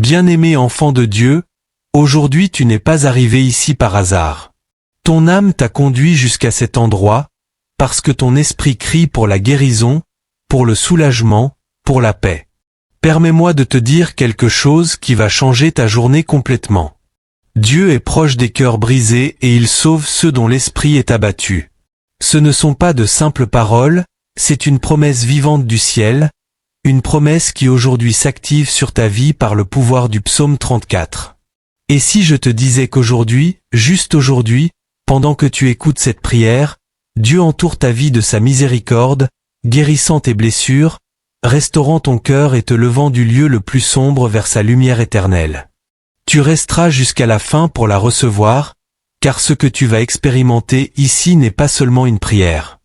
Bien-aimé enfant de Dieu, aujourd'hui tu n'es pas arrivé ici par hasard. Ton âme t'a conduit jusqu'à cet endroit, parce que ton esprit crie pour la guérison, pour le soulagement, pour la paix. Permets-moi de te dire quelque chose qui va changer ta journée complètement. Dieu est proche des cœurs brisés et il sauve ceux dont l'esprit est abattu. Ce ne sont pas de simples paroles, c'est une promesse vivante du ciel, une promesse qui aujourd'hui s'active sur ta vie par le pouvoir du psaume 34. Et si je te disais qu'aujourd'hui, juste aujourd'hui, pendant que tu écoutes cette prière, Dieu entoure ta vie de sa miséricorde, guérissant tes blessures, restaurant ton cœur et te levant du lieu le plus sombre vers sa lumière éternelle. Tu resteras jusqu'à la fin pour la recevoir, car ce que tu vas expérimenter ici n'est pas seulement une prière.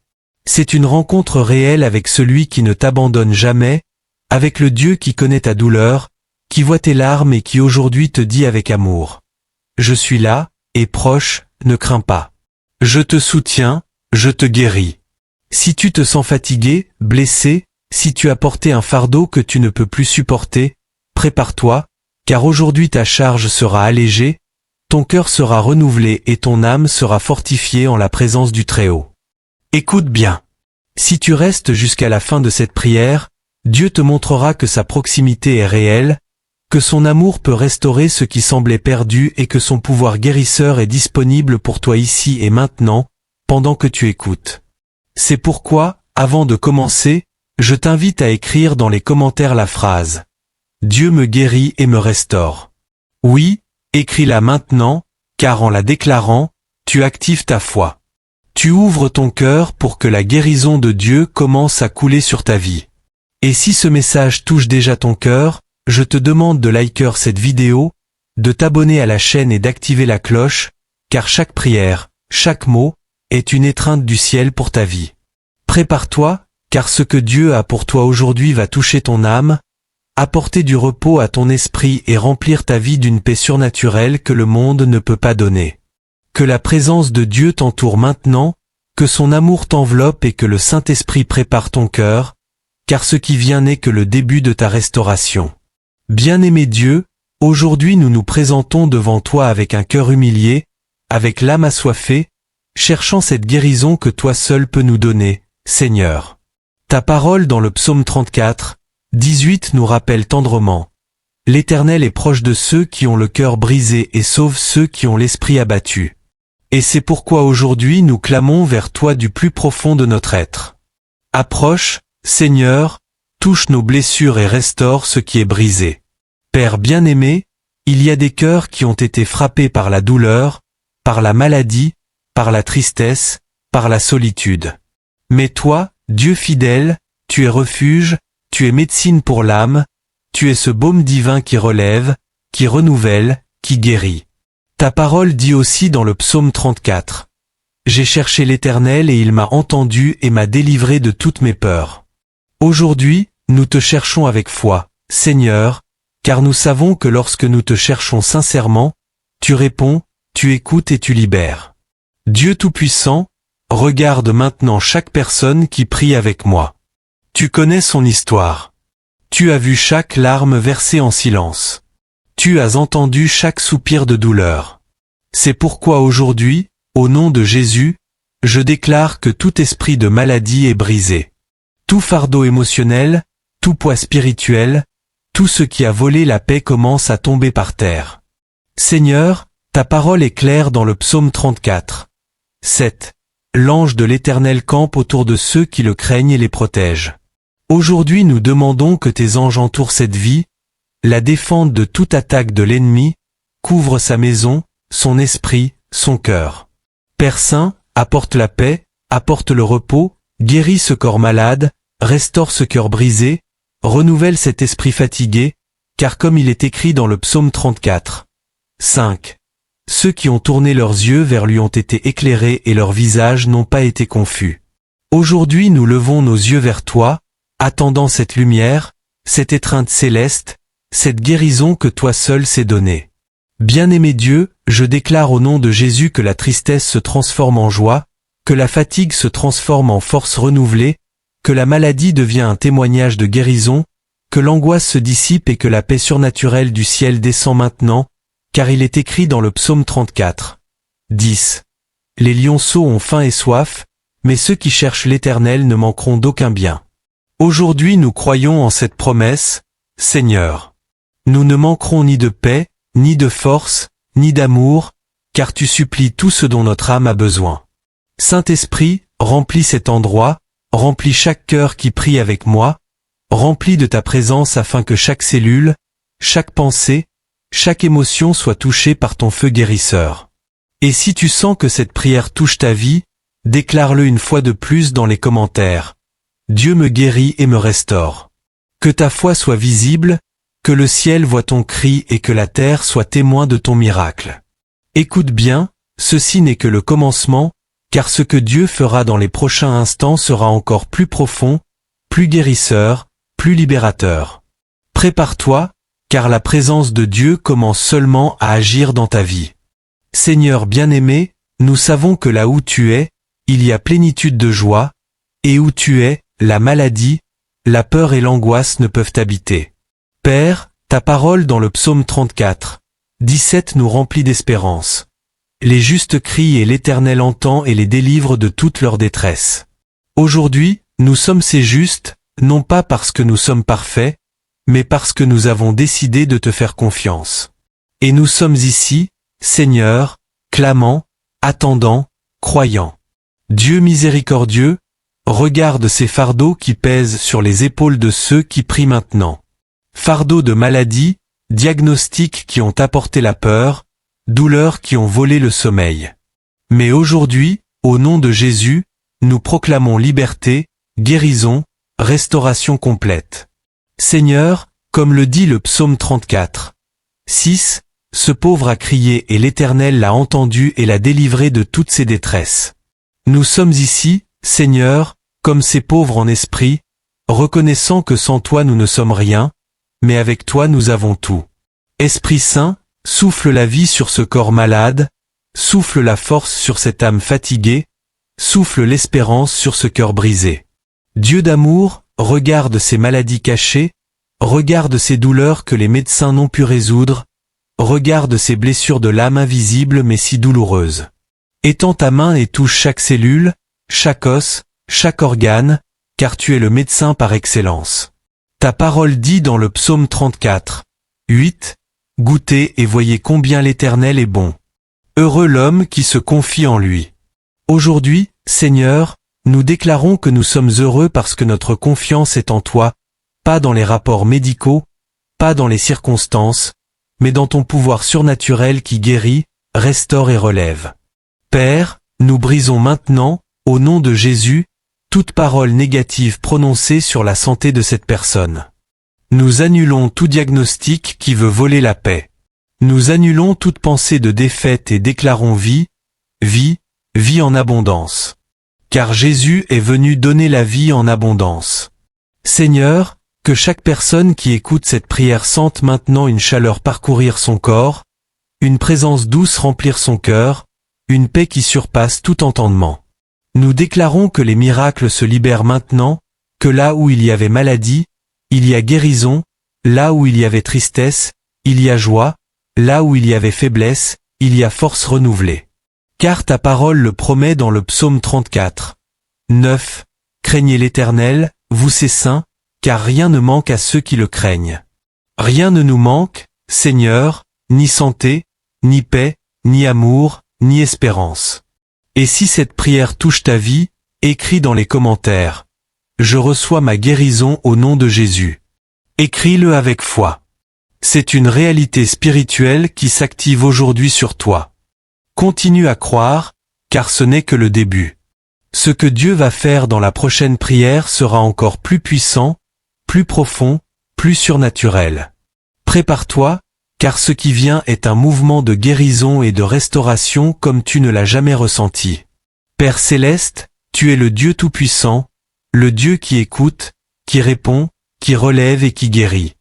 C'est une rencontre réelle avec celui qui ne t'abandonne jamais, avec le Dieu qui connaît ta douleur, qui voit tes larmes et qui aujourd'hui te dit avec amour: Je suis là, et proche, ne crains pas. Je te soutiens, je te guéris. Si tu te sens fatigué, blessé, si tu as porté un fardeau que tu ne peux plus supporter, prépare-toi, car aujourd'hui ta charge sera allégée, ton cœur sera renouvelé et ton âme sera fortifiée en la présence du Très-Haut. Écoute bien. Si tu restes jusqu'à la fin de cette prière, Dieu te montrera que sa proximité est réelle, que son amour peut restaurer ce qui semblait perdu et que son pouvoir guérisseur est disponible pour toi ici et maintenant, pendant que tu écoutes. C'est pourquoi, avant de commencer, je t'invite à écrire dans les commentaires la phrase « Dieu me guérit et me restaure ». Oui, écris-la maintenant, car en la déclarant, tu actives ta foi. Tu ouvres ton cœur pour que la guérison de Dieu commence à couler sur ta vie. Et si ce message touche déjà ton cœur, je te demande de liker cette vidéo, de t'abonner à la chaîne et d'activer la cloche, car chaque prière, chaque mot, est une étreinte du ciel pour ta vie. Prépare-toi, car ce que Dieu a pour toi aujourd'hui va toucher ton âme, apporter du repos à ton esprit et remplir ta vie d'une paix surnaturelle que le monde ne peut pas donner. Que la présence de Dieu t'entoure maintenant, que son amour t'enveloppe et que le Saint-Esprit prépare ton cœur, car ce qui vient n'est que le début de ta restauration. Bien-aimé Dieu, aujourd'hui nous nous présentons devant toi avec un cœur humilié, avec l'âme assoiffée, cherchant cette guérison que toi seul peux nous donner, Seigneur. Ta parole dans le psaume 34, 18 nous rappelle tendrement: L'Éternel est proche de ceux qui ont le cœur brisé et sauve ceux qui ont l'esprit abattu. Et c'est pourquoi aujourd'hui nous clamons vers toi du plus profond de notre être. Approche, Seigneur, touche nos blessures et restaure ce qui est brisé. Père bien-aimé, il y a des cœurs qui ont été frappés par la douleur, par la maladie, par la tristesse, par la solitude. Mais toi, Dieu fidèle, tu es refuge, tu es médecine pour l'âme, tu es ce baume divin qui relève, qui renouvelle, qui guérit. Ta parole dit aussi dans le psaume 34. J'ai cherché l'Éternel et il m'a entendu et m'a délivré de toutes mes peurs. Aujourd'hui, nous te cherchons avec foi, Seigneur, car nous savons que lorsque nous te cherchons sincèrement, tu réponds, tu écoutes et tu libères. Dieu Tout-Puissant, regarde maintenant chaque personne qui prie avec moi. Tu connais son histoire. Tu as vu chaque larme versée en silence. Tu as entendu chaque soupir de douleur. C'est pourquoi aujourd'hui, au nom de Jésus, je déclare que tout esprit de maladie est brisé. Tout fardeau émotionnel, tout poids spirituel, tout ce qui a volé la paix commence à tomber par terre. Seigneur, ta parole est claire dans le psaume 34. 7. L'ange de l'Éternel campe autour de ceux qui le craignent et les protège. Aujourd'hui nous demandons que tes anges entourent cette vie, la défendent de toute attaque de l'ennemi, couvrent sa maison, son esprit, son cœur. Père Saint, apporte la paix, apporte le repos, guéris ce corps malade, restaure ce cœur brisé, renouvelle cet esprit fatigué, car comme il est écrit dans le psaume 34. 5. Ceux qui ont tourné leurs yeux vers lui ont été éclairés et leurs visages n'ont pas été confus. Aujourd'hui nous levons nos yeux vers toi, attendant cette lumière, cette étreinte céleste, cette guérison que toi seul sais donner. Bien-aimé Dieu, je déclare au nom de Jésus que la tristesse se transforme en joie, que la fatigue se transforme en force renouvelée, que la maladie devient un témoignage de guérison, que l'angoisse se dissipe et que la paix surnaturelle du ciel descend maintenant, car il est écrit dans le psaume 34. 10. Les lionceaux ont faim et soif, mais ceux qui cherchent l'Éternel ne manqueront d'aucun bien. Aujourd'hui nous croyons en cette promesse, Seigneur. Nous ne manquerons ni de paix, ni de force, ni d'amour, car tu supplies tout ce dont notre âme a besoin. Saint-Esprit, remplis cet endroit, remplis chaque cœur qui prie avec moi, remplis de ta présence afin que chaque cellule, chaque pensée, chaque émotion soit touchée par ton feu guérisseur. Et si tu sens que cette prière touche ta vie, déclare-le une fois de plus dans les commentaires. Dieu me guérit et me restaure. Que ta foi soit visible, que le ciel voie ton cri et que la terre soit témoin de ton miracle. Écoute bien, ceci n'est que le commencement, car ce que Dieu fera dans les prochains instants sera encore plus profond, plus guérisseur, plus libérateur. Prépare-toi, car la présence de Dieu commence seulement à agir dans ta vie. Seigneur bien-aimé, nous savons que là où tu es, il y a plénitude de joie, et où tu es, la maladie, la peur et l'angoisse ne peuvent habiter. Père, ta parole dans le psaume 34, 17 nous remplit d'espérance. Les justes crient et l'Éternel entend et les délivre de toute leur détresse. Aujourd'hui, nous sommes ces justes, non pas parce que nous sommes parfaits, mais parce que nous avons décidé de te faire confiance. Et nous sommes ici, Seigneur, clamant, attendant, croyant. Dieu miséricordieux, regarde ces fardeaux qui pèsent sur les épaules de ceux qui prient maintenant. Fardeaux de maladie, diagnostics qui ont apporté la peur, douleurs qui ont volé le sommeil. Mais aujourd'hui, au nom de Jésus, nous proclamons liberté, guérison, restauration complète. Seigneur, comme le dit le psaume 34. 6. Ce pauvre a crié et l'Éternel l'a entendu et l'a délivré de toutes ses détresses. Nous sommes ici, Seigneur, comme ces pauvres en esprit, reconnaissant que sans toi nous ne sommes rien, mais avec toi nous avons tout. Esprit Saint, souffle la vie sur ce corps malade, souffle la force sur cette âme fatiguée, souffle l'espérance sur ce cœur brisé. Dieu d'amour, regarde ces maladies cachées, regarde ces douleurs que les médecins n'ont pu résoudre, regarde ces blessures de l'âme invisibles mais si douloureuses. Étends ta main et touche chaque cellule, chaque os, chaque organe, car tu es le médecin par excellence. Ta parole dit dans le psaume 34, 8, « Goûtez et voyez combien l'Éternel est bon. Heureux l'homme qui se confie en lui. » Aujourd'hui, Seigneur, nous déclarons que nous sommes heureux parce que notre confiance est en toi, pas dans les rapports médicaux, pas dans les circonstances, mais dans ton pouvoir surnaturel qui guérit, restaure et relève. Père, nous brisons maintenant, au nom de Jésus, toute parole négative prononcée sur la santé de cette personne. Nous annulons tout diagnostic qui veut voler la paix. Nous annulons toute pensée de défaite et déclarons vie, vie, vie en abondance. Car Jésus est venu donner la vie en abondance. Seigneur, que chaque personne qui écoute cette prière sente maintenant une chaleur parcourir son corps, une présence douce remplir son cœur, une paix qui surpasse tout entendement. Nous déclarons que les miracles se libèrent maintenant, que là où il y avait maladie, il y a guérison, là où il y avait tristesse, il y a joie, là où il y avait faiblesse, il y a force renouvelée. Car ta parole le promet dans le psaume 34. 9. Craignez l'Éternel, vous ses saints, car rien ne manque à ceux qui le craignent. Rien ne nous manque, Seigneur, ni santé, ni paix, ni amour, ni espérance. Et si cette prière touche ta vie, écris dans les commentaires. Je reçois ma guérison au nom de Jésus. Écris-le avec foi. C'est une réalité spirituelle qui s'active aujourd'hui sur toi. Continue à croire, car ce n'est que le début. Ce que Dieu va faire dans la prochaine prière sera encore plus puissant, plus profond, plus surnaturel. Prépare-toi, car ce qui vient est un mouvement de guérison et de restauration comme tu ne l'as jamais ressenti. Père céleste, tu es le Dieu tout-puissant, le Dieu qui écoute, qui répond, qui relève et qui guérit.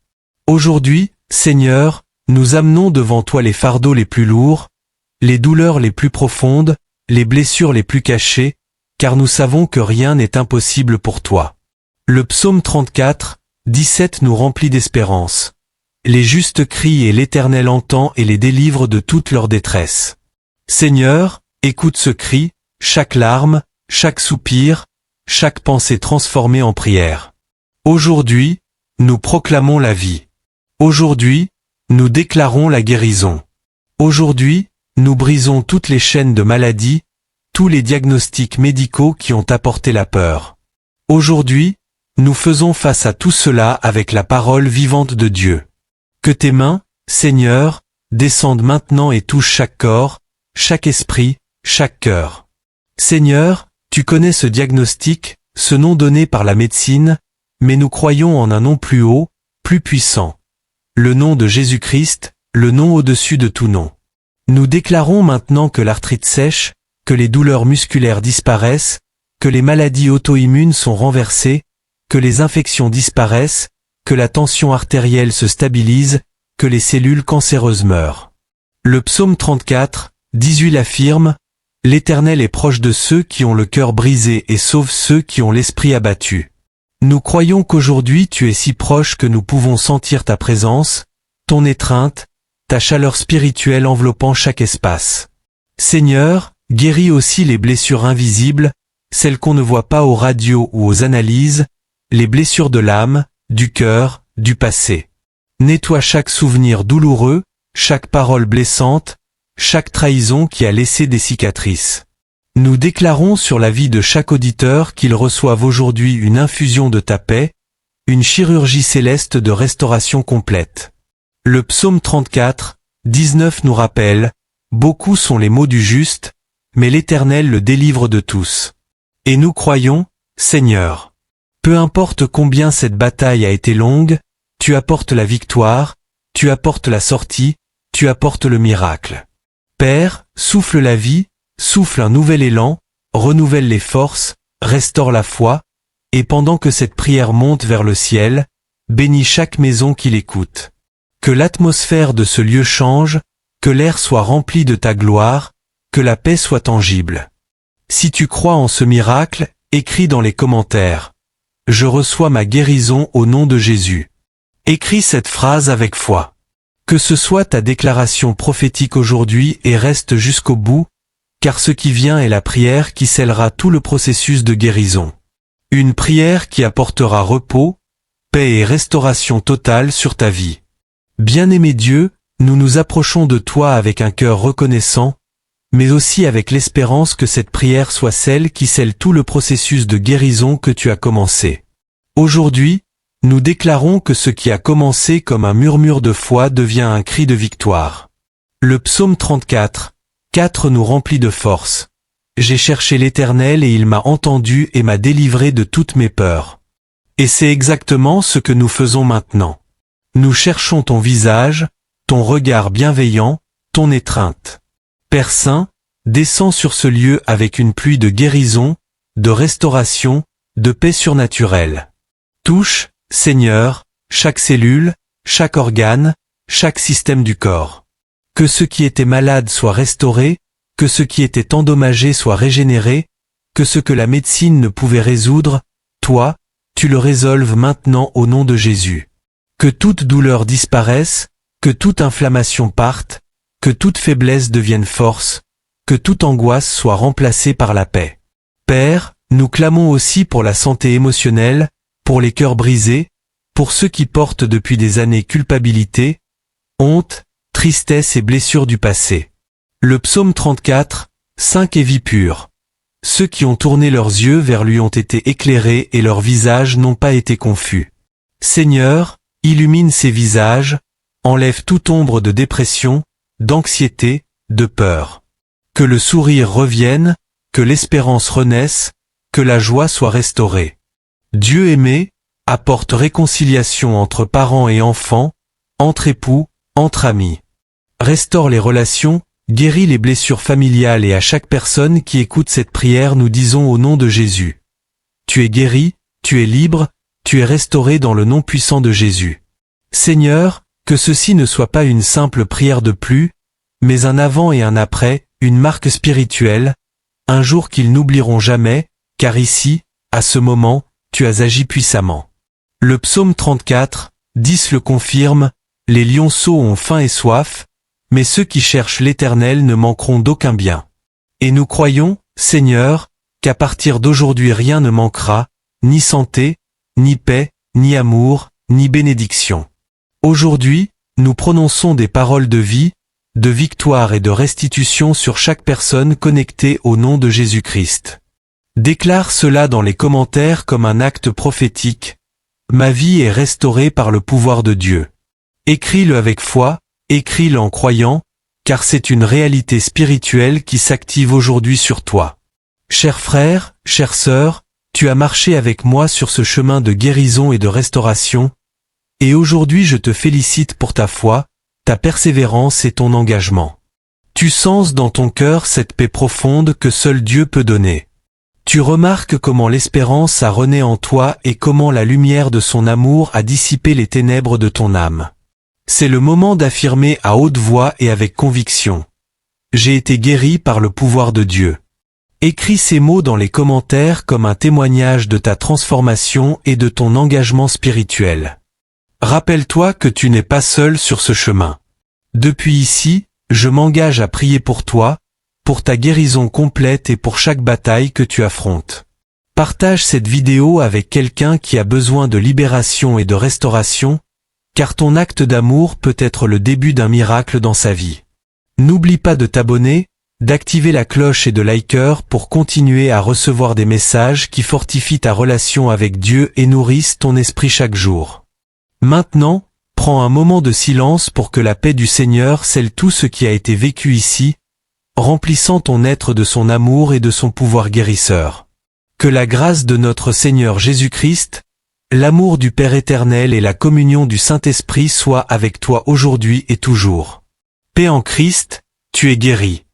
Aujourd'hui, Seigneur, nous amenons devant toi les fardeaux les plus lourds, les douleurs les plus profondes, les blessures les plus cachées, car nous savons que rien n'est impossible pour toi. Le psaume 34, 17 nous remplit d'espérance. Les justes crient et l'Éternel entend et les délivre de toute leur détresse. Seigneur, écoute ce cri, chaque larme, chaque soupir, chaque pensée transformée en prière. Aujourd'hui, nous proclamons la vie. Aujourd'hui, nous déclarons la guérison. Aujourd'hui, nous brisons toutes les chaînes de maladie, tous les diagnostics médicaux qui ont apporté la peur. Aujourd'hui, nous faisons face à tout cela avec la parole vivante de Dieu. Que tes mains, Seigneur, descendent maintenant et touchent chaque corps, chaque esprit, chaque cœur. Seigneur, tu connais ce diagnostic, ce nom donné par la médecine, mais nous croyons en un nom plus haut, plus puissant. Le nom de Jésus-Christ, le nom au-dessus de tout nom. Nous déclarons maintenant que l'arthrite sèche, que les douleurs musculaires disparaissent, que les maladies auto-immunes sont renversées, que les infections disparaissent, que la tension artérielle se stabilise, que les cellules cancéreuses meurent. Le psaume 34, 18 affirme, « L'Éternel est proche de ceux qui ont le cœur brisé et sauve ceux qui ont l'esprit abattu. » Nous croyons qu'aujourd'hui tu es si proche que nous pouvons sentir ta présence, ton étreinte, ta chaleur spirituelle enveloppant chaque espace. Seigneur, guéris aussi les blessures invisibles, celles qu'on ne voit pas aux radios ou aux analyses, les blessures de l'âme, du cœur, du passé. Nettoie chaque souvenir douloureux, chaque parole blessante, chaque trahison qui a laissé des cicatrices. Nous déclarons sur la vie de chaque auditeur qu'ils reçoivent aujourd'hui une infusion de ta paix, une chirurgie céleste de restauration complète. Le psaume 34, 19 nous rappelle, « Beaucoup sont les maux du juste, mais l'Éternel le délivre de tous. » Et nous croyons, Seigneur. Peu importe combien cette bataille a été longue, tu apportes la victoire, tu apportes la sortie, tu apportes le miracle. Père, souffle la vie, souffle un nouvel élan, renouvelle les forces, restaure la foi, et pendant que cette prière monte vers le ciel, bénis chaque maison qui l'écoute. Que l'atmosphère de ce lieu change, que l'air soit rempli de ta gloire, que la paix soit tangible. Si tu crois en ce miracle, écris dans les commentaires. Je reçois ma guérison au nom de Jésus. Écris cette phrase avec foi. Que ce soit ta déclaration prophétique aujourd'hui et reste jusqu'au bout, car ce qui vient est la prière qui scellera tout le processus de guérison. Une prière qui apportera repos, paix et restauration totale sur ta vie. Bien-aimé Dieu, nous nous approchons de toi avec un cœur reconnaissant, mais aussi avec l'espérance que cette prière soit celle qui scelle tout le processus de guérison que tu as commencé. Aujourd'hui, nous déclarons que ce qui a commencé comme un murmure de foi devient un cri de victoire. Le psaume 34, 4 nous remplit de force. J'ai cherché l'Éternel et il m'a entendu et m'a délivré de toutes mes peurs. Et c'est exactement ce que nous faisons maintenant. Nous cherchons ton visage, ton regard bienveillant, ton étreinte. Père Saint, descends sur ce lieu avec une pluie de guérison, de restauration, de paix surnaturelle. Touche, Seigneur, chaque cellule, chaque organe, chaque système du corps. Que ce qui était malade soit restauré, que ce qui était endommagé soit régénéré, que ce que la médecine ne pouvait résoudre, toi, tu le résolves maintenant au nom de Jésus. Que toute douleur disparaisse, que toute inflammation parte, que toute faiblesse devienne force, que toute angoisse soit remplacée par la paix. Père, nous clamons aussi pour la santé émotionnelle, pour les cœurs brisés, pour ceux qui portent depuis des années culpabilité, honte, tristesse et blessures du passé. Le psaume 34, 5 et vie pure. Ceux qui ont tourné leurs yeux vers lui ont été éclairés et leurs visages n'ont pas été confus. Seigneur, illumine ces visages, enlève toute ombre de dépression, d'anxiété, de peur. Que le sourire revienne, que l'espérance renaisse, que la joie soit restaurée. Dieu aimé, apporte réconciliation entre parents et enfants, entre époux, entre amis. Restaure les relations, guéris les blessures familiales et à chaque personne qui écoute cette prière nous disons au nom de Jésus. Tu es guéri, tu es libre, tu es restauré dans le nom puissant de Jésus. Seigneur, que ceci ne soit pas une simple prière de plus, mais un avant et un après, une marque spirituelle, un jour qu'ils n'oublieront jamais, car ici, à ce moment, tu as agi puissamment. Le psaume 34, 10 le confirme, les lionceaux ont faim et soif, mais ceux qui cherchent l'Éternel ne manqueront d'aucun bien. Et nous croyons, Seigneur, qu'à partir d'aujourd'hui rien ne manquera, ni santé, ni paix, ni amour, ni bénédiction. Aujourd'hui, nous prononçons des paroles de vie, de victoire et de restitution sur chaque personne connectée au nom de Jésus-Christ. Déclare cela dans les commentaires comme un acte prophétique. Ma vie est restaurée par le pouvoir de Dieu. Écris-le avec foi, écris-le en croyant, car c'est une réalité spirituelle qui s'active aujourd'hui sur toi. Cher frère, chère sœur, tu as marché avec moi sur ce chemin de guérison et de restauration, et aujourd'hui je te félicite pour ta foi, ta persévérance et ton engagement. Tu sens dans ton cœur cette paix profonde que seul Dieu peut donner. Tu remarques comment l'espérance a rené en toi et comment la lumière de son amour a dissipé les ténèbres de ton âme. C'est le moment d'affirmer à haute voix et avec conviction. J'ai été guéri par le pouvoir de Dieu. Écris ces mots dans les commentaires comme un témoignage de ta transformation et de ton engagement spirituel. Rappelle-toi que tu n'es pas seul sur ce chemin. Depuis ici, je m'engage à prier pour toi, pour ta guérison complète et pour chaque bataille que tu affrontes. Partage cette vidéo avec quelqu'un qui a besoin de libération et de restauration, car ton acte d'amour peut être le début d'un miracle dans sa vie. N'oublie pas de t'abonner, d'activer la cloche et de liker pour continuer à recevoir des messages qui fortifient ta relation avec Dieu et nourrissent ton esprit chaque jour. Maintenant, prends un moment de silence pour que la paix du Seigneur scelle tout ce qui a été vécu ici, remplissant ton être de son amour et de son pouvoir guérisseur. Que la grâce de notre Seigneur Jésus-Christ, l'amour du Père éternel et la communion du Saint-Esprit soient avec toi aujourd'hui et toujours. Paix en Christ, tu es guéri.